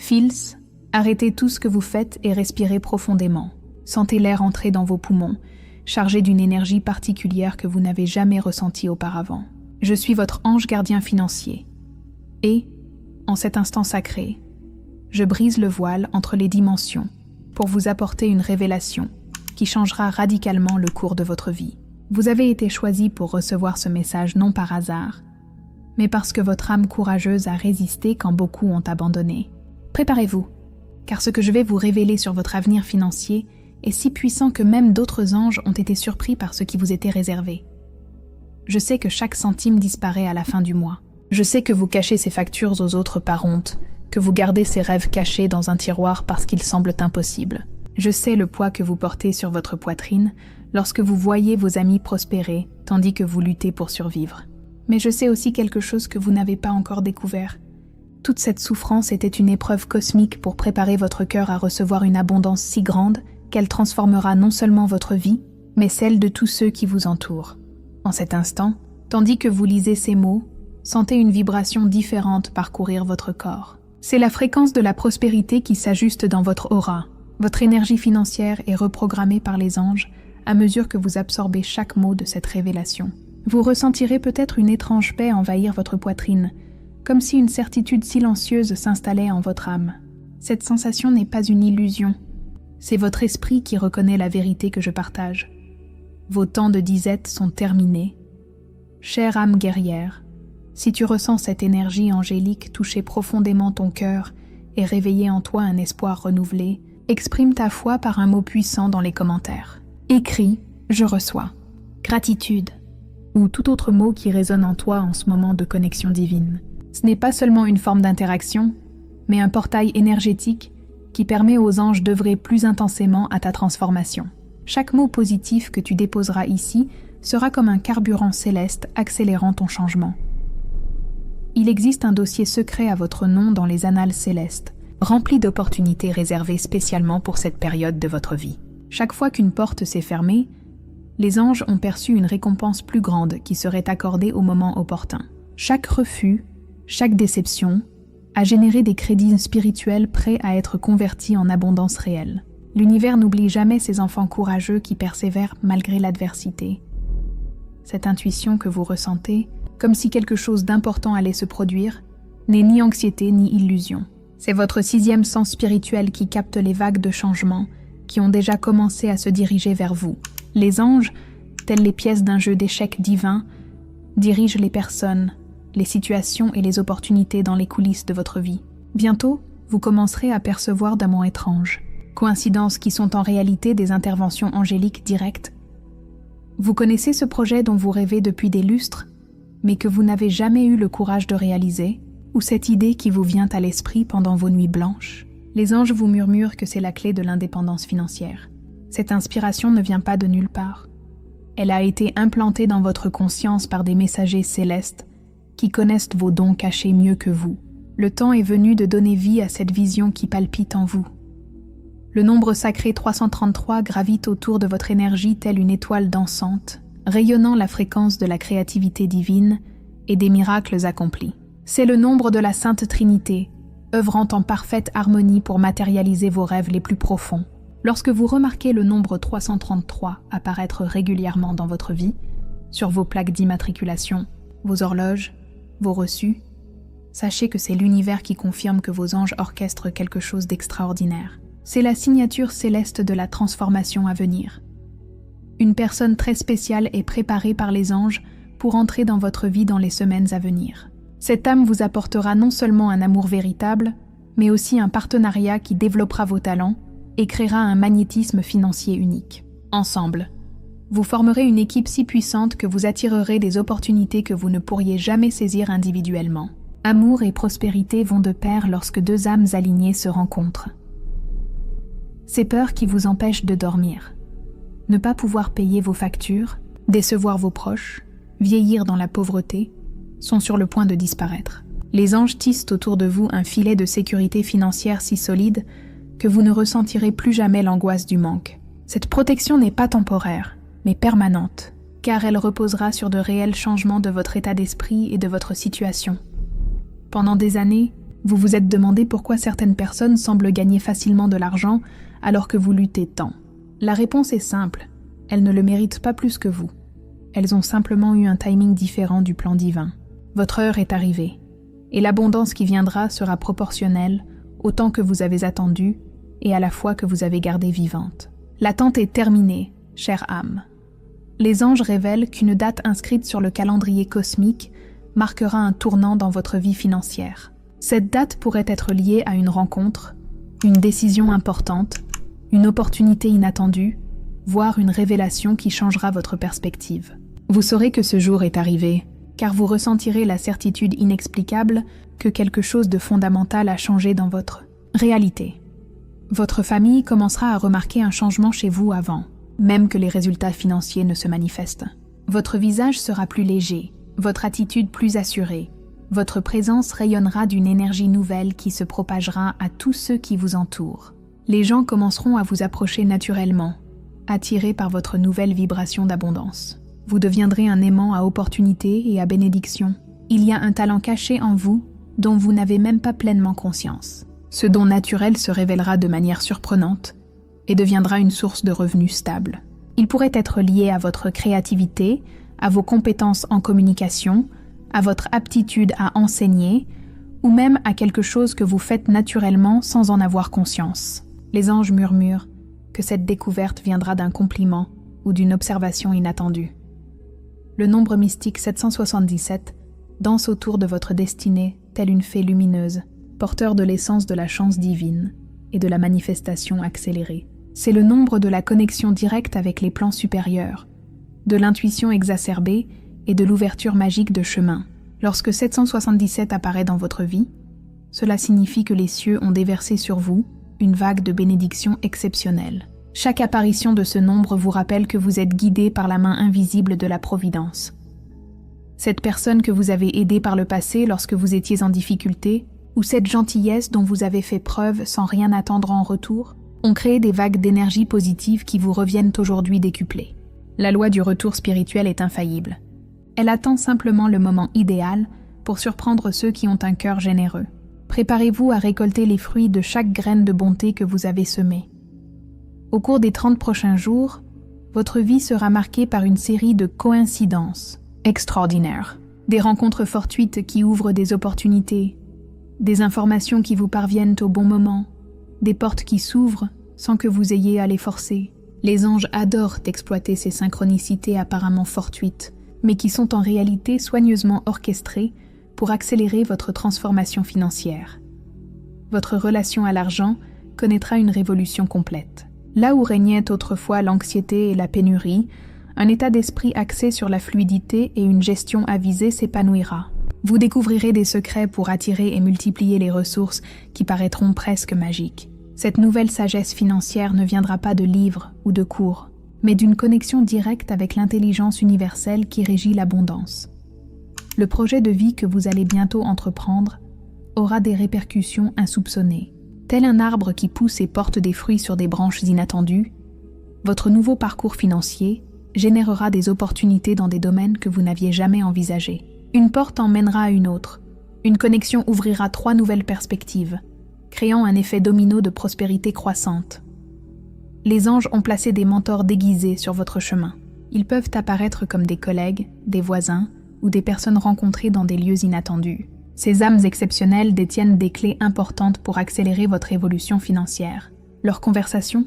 Fils, arrêtez tout ce que vous faites et respirez profondément. Sentez l'air entrer dans vos poumons, chargé d'une énergie particulière que vous n'avez jamais ressentie auparavant. Je suis votre ange gardien financier. Et, en cet instant sacré, je brise le voile entre les dimensions pour vous apporter une révélation qui changera radicalement le cours de votre vie. Vous avez été choisi pour recevoir ce message non par hasard, mais parce que votre âme courageuse a résisté quand beaucoup ont abandonné. Préparez-vous, car ce que je vais vous révéler sur votre avenir financier est si puissant que même d'autres anges ont été surpris par ce qui vous était réservé. Je sais que chaque centime disparaît à la fin du mois. Je sais que vous cachez ces factures aux autres par honte, que vous gardez ces rêves cachés dans un tiroir parce qu'ils semblent impossibles. Je sais le poids que vous portez sur votre poitrine lorsque vous voyez vos amis prospérer tandis que vous luttez pour survivre. Mais je sais aussi quelque chose que vous n'avez pas encore découvert. Toute cette souffrance était une épreuve cosmique pour préparer votre cœur à recevoir une abondance si grande qu'elle transformera non seulement votre vie, mais celle de tous ceux qui vous entourent. En cet instant, tandis que vous lisez ces mots, sentez une vibration différente parcourir votre corps. C'est la fréquence de la prospérité qui s'ajuste dans votre aura. Votre énergie financière est reprogrammée par les anges à mesure que vous absorbez chaque mot de cette révélation. Vous ressentirez peut-être une étrange paix envahir votre poitrine, comme si une certitude silencieuse s'installait en votre âme. Cette sensation n'est pas une illusion. C'est votre esprit qui reconnaît la vérité que je partage. Vos temps de disette sont terminés. Chère âme guerrière, si tu ressens cette énergie angélique toucher profondément ton cœur et réveiller en toi un espoir renouvelé, exprime ta foi par un mot puissant dans les commentaires. Écris « Je reçois »,« Gratitude » ou tout autre mot qui résonne en toi en ce moment de connexion divine. Ce n'est pas seulement une forme d'interaction, mais un portail énergétique qui permet aux anges d'œuvrer plus intensément à ta transformation. Chaque mot positif que tu déposeras ici sera comme un carburant céleste accélérant ton changement. Il existe un dossier secret à votre nom dans les annales célestes, rempli d'opportunités réservées spécialement pour cette période de votre vie. Chaque fois qu'une porte s'est fermée, les anges ont perçu une récompense plus grande qui serait accordée au moment opportun. Chaque refus, chaque déception, a généré des crédits spirituels prêts à être convertis en abondance réelle. L'univers n'oublie jamais ses enfants courageux qui persévèrent malgré l'adversité. Cette intuition que vous ressentez, comme si quelque chose d'important allait se produire, n'est ni anxiété ni illusion. C'est votre 6e sens spirituel qui capte les vagues de changement qui ont déjà commencé à se diriger vers vous. Les anges, tels les pièces d'un jeu d'échecs divin, dirigent les personnes, les situations et les opportunités dans les coulisses de votre vie. Bientôt, vous commencerez à percevoir d'amants étranges, coïncidences qui sont en réalité des interventions angéliques directes. Vous connaissez ce projet dont vous rêvez depuis des lustres, mais que vous n'avez jamais eu le courage de réaliser, ou cette idée qui vous vient à l'esprit pendant vos nuits blanches. Les anges vous murmurent que c'est la clé de l'indépendance financière. Cette inspiration ne vient pas de nulle part. Elle a été implantée dans votre conscience par des messagers célestes qui connaissent vos dons cachés mieux que vous. Le temps est venu de donner vie à cette vision qui palpite en vous. Le nombre sacré 333 gravite autour de votre énergie telle une étoile dansante, rayonnant la fréquence de la créativité divine et des miracles accomplis. C'est le nombre de la Sainte Trinité, œuvrant en parfaite harmonie pour matérialiser vos rêves les plus profonds. Lorsque vous remarquez le nombre 333 apparaître régulièrement dans votre vie, sur vos plaques d'immatriculation, vos horloges, vos reçus, sachez que c'est l'univers qui confirme que vos anges orchestrent quelque chose d'extraordinaire. C'est la signature céleste de la transformation à venir. Une personne très spéciale est préparée par les anges pour entrer dans votre vie dans les semaines à venir. Cette âme vous apportera non seulement un amour véritable, mais aussi un partenariat qui développera vos talents et créera un magnétisme financier unique. Ensemble, vous formerez une équipe si puissante que vous attirerez des opportunités que vous ne pourriez jamais saisir individuellement. Amour et prospérité vont de pair lorsque deux âmes alignées se rencontrent. Ces peurs qui vous empêchent de dormir, ne pas pouvoir payer vos factures, décevoir vos proches, vieillir dans la pauvreté, sont sur le point de disparaître. Les anges tissent autour de vous un filet de sécurité financière si solide que vous ne ressentirez plus jamais l'angoisse du manque. Cette protection n'est pas temporaire, mais permanente, car elle reposera sur de réels changements de votre état d'esprit et de votre situation. Pendant des années, Vous vous êtes demandé pourquoi certaines personnes semblent gagner facilement de l'argent alors que vous luttez tant. La réponse est simple, elles ne le méritent pas plus que vous. Elles ont simplement eu un timing différent du plan divin. Votre heure est arrivée, et l'abondance qui viendra sera proportionnelle au temps que vous avez attendu et à la foi que vous avez gardée vivante. L'attente est terminée, chère âme. Les anges révèlent qu'une date inscrite sur le calendrier cosmique marquera un tournant dans votre vie financière. Cette date pourrait être liée à une rencontre, une décision importante, une opportunité inattendue, voire une révélation qui changera votre perspective. Vous saurez que ce jour est arrivé, car vous ressentirez la certitude inexplicable que quelque chose de fondamental a changé dans votre réalité. Votre famille commencera à remarquer un changement chez vous avant, même que les résultats financiers ne se manifestent. Votre visage sera plus léger, votre attitude plus assurée. Votre présence rayonnera d'une énergie nouvelle qui se propagera à tous ceux qui vous entourent. Les gens commenceront à vous approcher naturellement, attirés par votre nouvelle vibration d'abondance. Vous deviendrez un aimant à opportunités et à bénédiction. Il y a un talent caché en vous dont vous n'avez même pas pleinement conscience. Ce don naturel se révélera de manière surprenante et deviendra une source de revenus stable. Il pourrait être lié à votre créativité, à vos compétences en communication, à votre aptitude à enseigner, ou même à quelque chose que vous faites naturellement sans en avoir conscience. Les anges murmurent que cette découverte viendra d'un compliment ou d'une observation inattendue. Le nombre mystique 777 danse autour de votre destinée telle une fée lumineuse, porteur de l'essence de la chance divine et de la manifestation accélérée. C'est le nombre de la connexion directe avec les plans supérieurs, de l'intuition exacerbée et de l'ouverture magique de chemin. Lorsque 777 apparaît dans votre vie, cela signifie que les cieux ont déversé sur vous une vague de bénédictions exceptionnelles. Chaque apparition de ce nombre vous rappelle que vous êtes guidé par la main invisible de la Providence. Cette personne que vous avez aidée par le passé lorsque vous étiez en difficulté, ou cette gentillesse dont vous avez fait preuve sans rien attendre en retour, ont créé des vagues d'énergie positive qui vous reviennent aujourd'hui décuplées. La loi du retour spirituel est infaillible. Elle attend simplement le moment idéal pour surprendre ceux qui ont un cœur généreux. Préparez-vous à récolter les fruits de chaque graine de bonté que vous avez semée. Au cours des 30 prochains jours, votre vie sera marquée par une série de coïncidences extraordinaires. Des rencontres fortuites qui ouvrent des opportunités, des informations qui vous parviennent au bon moment, des portes qui s'ouvrent sans que vous ayez à les forcer. Les anges adorent exploiter ces synchronicités apparemment fortuites, mais qui sont en réalité soigneusement orchestrées pour accélérer votre transformation financière. Votre relation à l'argent connaîtra une révolution complète. Là où régnait autrefois l'anxiété et la pénurie, un état d'esprit axé sur la fluidité et une gestion avisée s'épanouira. Vous découvrirez des secrets pour attirer et multiplier les ressources qui paraîtront presque magiques. Cette nouvelle sagesse financière ne viendra pas de livres ou de cours, mais d'une connexion directe avec l'intelligence universelle qui régit l'abondance. Le projet de vie que vous allez bientôt entreprendre aura des répercussions insoupçonnées. Tel un arbre qui pousse et porte des fruits sur des branches inattendues, votre nouveau parcours financier générera des opportunités dans des domaines que vous n'aviez jamais envisagés. Une porte en mènera à une autre. Une connexion ouvrira 3 nouvelles perspectives, créant un effet domino de prospérité croissante. Les anges ont placé des mentors déguisés sur votre chemin. Ils peuvent apparaître comme des collègues, des voisins ou des personnes rencontrées dans des lieux inattendus. Ces âmes exceptionnelles détiennent des clés importantes pour accélérer votre évolution financière. Leurs conversations,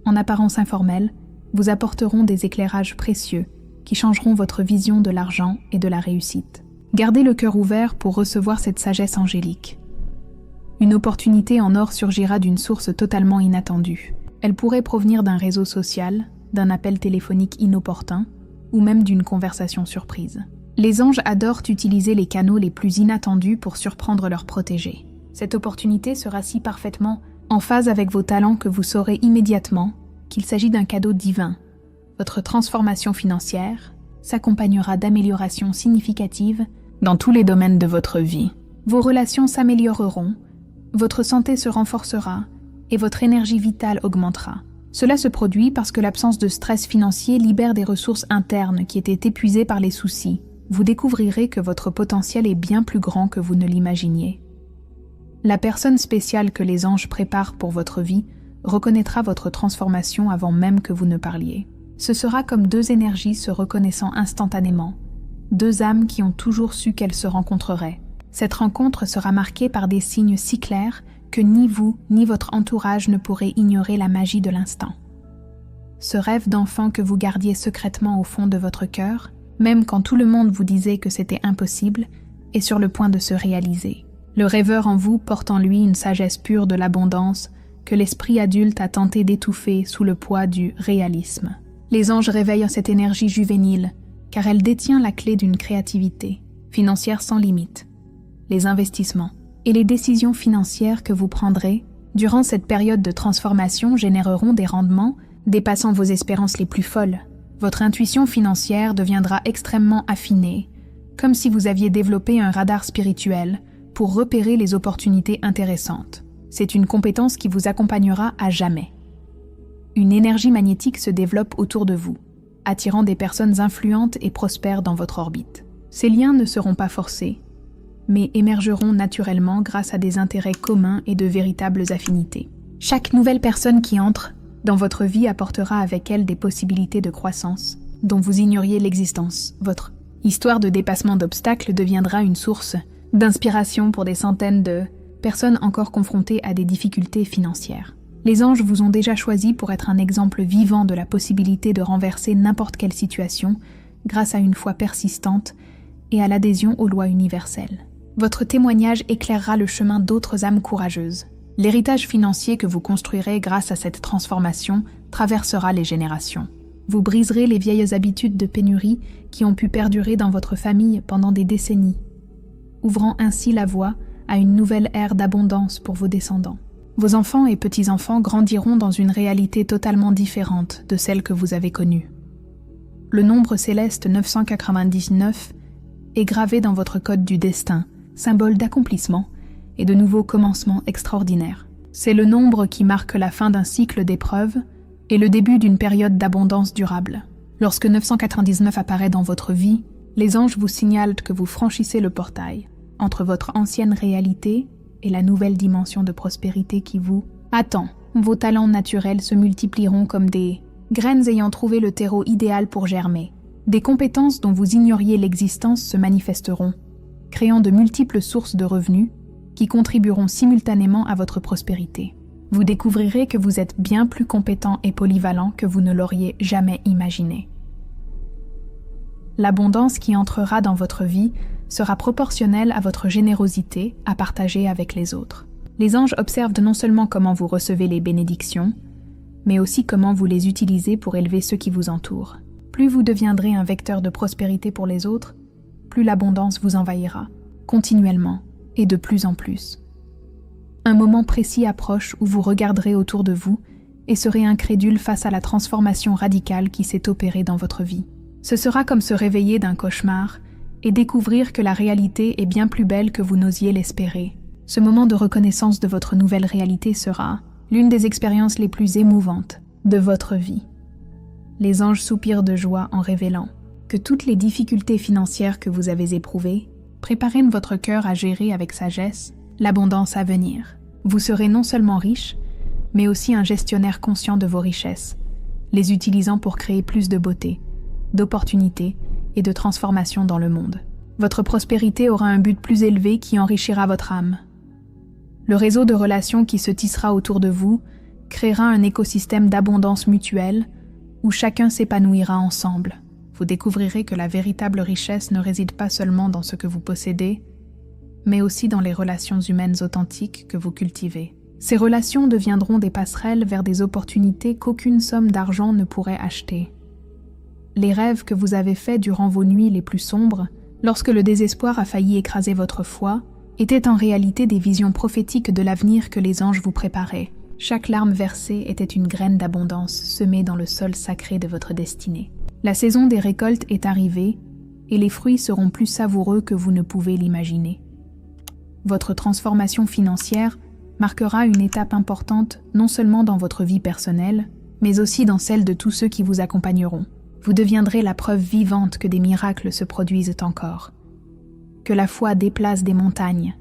en apparence informelles, vous apporteront des éclairages précieux qui changeront votre vision de l'argent et de la réussite. Gardez le cœur ouvert pour recevoir cette sagesse angélique. Une opportunité en or surgira d'une source totalement inattendue. Elle pourrait provenir d'un réseau social, d'un appel téléphonique inopportun ou même d'une conversation surprise. Les anges adorent utiliser les canaux les plus inattendus pour surprendre leurs protégés. Cette opportunité sera si parfaitement en phase avec vos talents que vous saurez immédiatement qu'il s'agit d'un cadeau divin. Votre transformation financière s'accompagnera d'améliorations significatives dans tous les domaines de votre vie. Vos relations s'amélioreront, votre santé se renforcera et votre énergie vitale augmentera. Cela se produit parce que l'absence de stress financier libère des ressources internes qui étaient épuisées par les soucis. Vous découvrirez que votre potentiel est bien plus grand que vous ne l'imaginiez. La personne spéciale que les anges préparent pour votre vie reconnaîtra votre transformation avant même que vous ne parliez. Ce sera comme deux énergies se reconnaissant instantanément, deux âmes qui ont toujours su qu'elles se rencontreraient. Cette rencontre sera marquée par des signes si clairs que ni vous ni votre entourage ne pourrez ignorer la magie de l'instant. Ce rêve d'enfant que vous gardiez secrètement au fond de votre cœur, même quand tout le monde vous disait que c'était impossible, est sur le point de se réaliser. Le rêveur en vous porte en lui une sagesse pure de l'abondance que l'esprit adulte a tenté d'étouffer sous le poids du réalisme. Les anges réveillent cette énergie juvénile, car elle détient la clé d'une créativité financière sans limite. Les investissements et les décisions financières que vous prendrez durant cette période de transformation généreront des rendements dépassant vos espérances les plus folles. Votre intuition financière deviendra extrêmement affinée, comme si vous aviez développé un radar spirituel pour repérer les opportunités intéressantes. C'est une compétence qui vous accompagnera à jamais. Une énergie magnétique se développe autour de vous, attirant des personnes influentes et prospères dans votre orbite. Ces liens ne seront pas forcés, mais émergeront naturellement grâce à des intérêts communs et de véritables affinités. Chaque nouvelle personne qui entre dans votre vie apportera avec elle des possibilités de croissance dont vous ignoriez l'existence. Votre histoire de dépassement d'obstacles deviendra une source d'inspiration pour des centaines de personnes encore confrontées à des difficultés financières. Les anges vous ont déjà choisi pour être un exemple vivant de la possibilité de renverser n'importe quelle situation grâce à une foi persistante et à l'adhésion aux lois universelles. Votre témoignage éclairera le chemin d'autres âmes courageuses. L'héritage financier que vous construirez grâce à cette transformation traversera les générations. Vous briserez les vieilles habitudes de pénurie qui ont pu perdurer dans votre famille pendant des décennies, ouvrant ainsi la voie à une nouvelle ère d'abondance pour vos descendants. Vos enfants et petits-enfants grandiront dans une réalité totalement différente de celle que vous avez connue. Le nombre céleste 999 est gravé dans votre code du destin, symbole d'accomplissement et de nouveaux commencements extraordinaires. C'est le nombre qui marque la fin d'un cycle d'épreuves et le début d'une période d'abondance durable. Lorsque 999 apparaît dans votre vie, les anges vous signalent que vous franchissez le portail entre votre ancienne réalité et la nouvelle dimension de prospérité qui vous attend. Vos talents naturels se multiplieront comme des graines ayant trouvé le terreau idéal pour germer. Des compétences dont vous ignoriez l'existence se manifesteront, créant de multiples sources de revenus qui contribueront simultanément à votre prospérité. Vous découvrirez que vous êtes bien plus compétent et polyvalent que vous ne l'auriez jamais imaginé. L'abondance qui entrera dans votre vie sera proportionnelle à votre générosité à partager avec les autres. Les anges observent non seulement comment vous recevez les bénédictions, mais aussi comment vous les utilisez pour élever ceux qui vous entourent. Plus vous deviendrez un vecteur de prospérité pour les autres, plus l'abondance vous envahira, continuellement et de plus en plus. Un moment précis approche où vous regarderez autour de vous et serez incrédule face à la transformation radicale qui s'est opérée dans votre vie. Ce sera comme se réveiller d'un cauchemar et découvrir que la réalité est bien plus belle que vous n'osiez l'espérer. Ce moment de reconnaissance de votre nouvelle réalité sera l'une des expériences les plus émouvantes de votre vie. Les anges soupirent de joie en révélant que toutes les difficultés financières que vous avez éprouvées préparent votre cœur à gérer avec sagesse l'abondance à venir. Vous serez non seulement riche, mais aussi un gestionnaire conscient de vos richesses, les utilisant pour créer plus de beauté, d'opportunités et de transformation dans le monde. Votre prospérité aura un but plus élevé qui enrichira votre âme. Le réseau de relations qui se tissera autour de vous créera un écosystème d'abondance mutuelle où chacun s'épanouira ensemble. Vous découvrirez que la véritable richesse ne réside pas seulement dans ce que vous possédez, mais aussi dans les relations humaines authentiques que vous cultivez. Ces relations deviendront des passerelles vers des opportunités qu'aucune somme d'argent ne pourrait acheter. Les rêves que vous avez faits durant vos nuits les plus sombres, lorsque le désespoir a failli écraser votre foi, étaient en réalité des visions prophétiques de l'avenir que les anges vous préparaient. Chaque larme versée était une graine d'abondance semée dans le sol sacré de votre destinée. La saison des récoltes est arrivée et les fruits seront plus savoureux que vous ne pouvez l'imaginer. Votre transformation financière marquera une étape importante non seulement dans votre vie personnelle, mais aussi dans celle de tous ceux qui vous accompagneront. Vous deviendrez la preuve vivante que des miracles se produisent encore, que la foi déplace des montagnes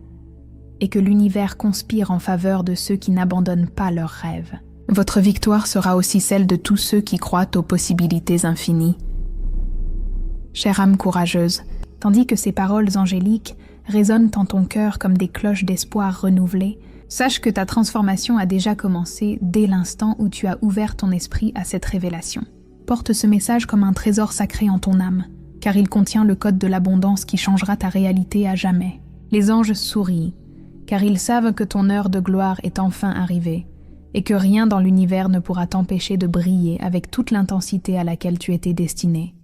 et que l'univers conspire en faveur de ceux qui n'abandonnent pas leurs rêves. Votre victoire sera aussi celle de tous ceux qui croient aux possibilités infinies. Chère âme courageuse, tandis que ces paroles angéliques résonnent en ton cœur comme des cloches d'espoir renouvelées, sache que ta transformation a déjà commencé dès l'instant où tu as ouvert ton esprit à cette révélation. Porte ce message comme un trésor sacré en ton âme, car il contient le code de l'abondance qui changera ta réalité à jamais. Les anges sourient, car ils savent que ton heure de gloire est enfin arrivée, et que rien dans l'univers ne pourra t'empêcher de briller avec toute l'intensité à laquelle tu étais destiné.